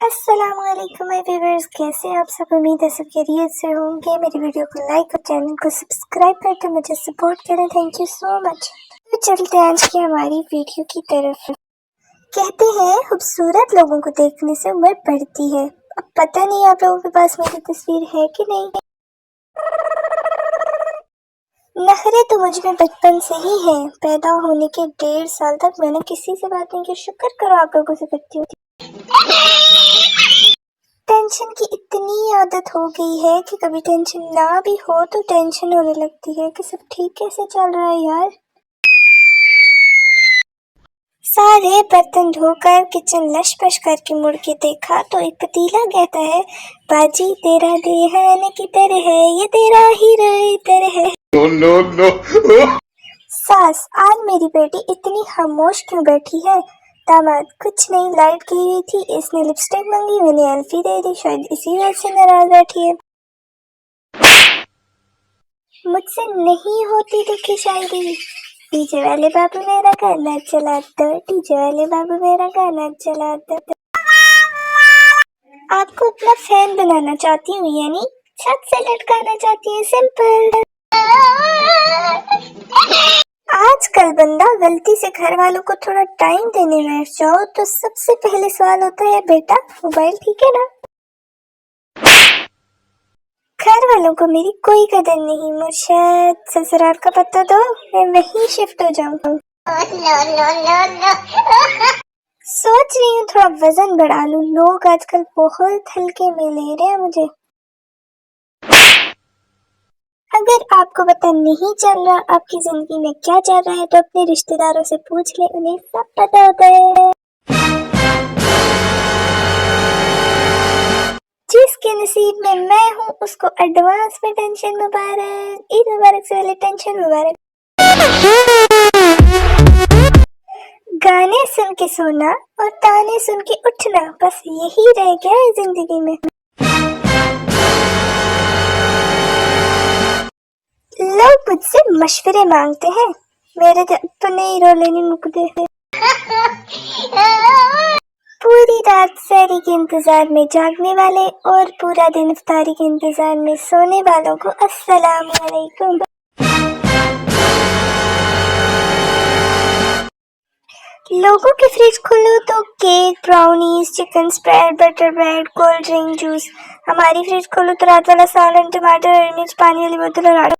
अस्सलामुअलैकुम my viewers, कैसे हैं आप सब। उम्मीद है सब खैरियत से होंगे। मेरी वीडियो को लाइक और चैनल को सब्सक्राइब करके मुझे सपोर्ट करें। Thank you so much. तो चलते हैं आज की हमारी वीडियो की तरफ। कहते हैं खूबसूरत लोगों को देखने से उम्र बढ़ती है। अब पता नहीं आप लोगों के पास मेरी तस्वीर है कि नहीं। नखरे तो मुझ में बचपन से ही है। पैदा होने के 1.5 साल तक मैंने किसी से बात नहीं की। शुक्र करो आप लोगों से करती हूँ। टेंशन की इतनी आदत हो गई है कि कभी टेंशन ना भी हो तो टेंशन होने लगती है कि सब ठीक कैसे चल रहा है यार। सारे बर्तन धोकर किचन लश पश करके मुड़ के देखा तो एक पतीला कहता है, बाजी तेरा देहान किधर है, ये तेरा हीरा इधर है। No no no. सास, आज मेरी बेटी इतनी खामोश क्यों बैठी है। दामाद, कुछ नहीं, लाइट गई हुई थी, इसने लिपस्टिक मांगी, मैंने एल्फी दे दी, शायद इसी वजह से नाराज बैठी है। मुझसे नहीं होती दुखी शायरी। डीजे वाले बाबू मेरा गाना चला दो, डीजे वाले बाबू मेरा गाना चला दो। आपको अपना फैन बनाना चाहती हूँ, यानी छत से लटकाना चाहती है, सिंपल। आजकल बंदा गलती से घर वालों को थोड़ा टाइम देने बैठ जाओ तो सबसे पहले सवाल होता है, बेटा मोबाइल ठीक है ना। घर वालों को मेरी कोई कदर नहीं। मुर्शद, ससुराल का पता दो, मैं वहीं शिफ्ट हो जाऊँ। सोच रही हूँ थोड़ा वजन बढ़ा लूं। लोग आजकल बहुत हल्के में ले रहे हैं मुझे। अगर आपको पता नहीं चल रहा आपकी जिंदगी में क्या चल रहा है तो अपने रिश्तेदारों से पूछ ले, उन्हें सब पता होता है। जिसके नसीब में मैं हूँ उसको एडवांस में टेंशन मुबारक। ईद मुबारक से पहले टेंशन मुबारक। गाने सुन के सोना और ताने सुन के उठना, बस यही रह गया है जिंदगी में। लोग मुझसे मशवरे मांगते हैं, मेरे तो नहीं रोले नहीं मुकते। पूरी रात सहरी के इंतजार में जागने वाले और पूरा दिन इफ्तारी के इंतजार में सोने वालों को अस्सलाम वालेकुम। लोगों के फ्रिज खोलो तो cake, brownies, chicken spread, butter bread, cold drink, juice. हमारी फ्रिज खोलो तो रात वाला सालन, टमाटर, हरी मिर्च, पानी वाली बोतल और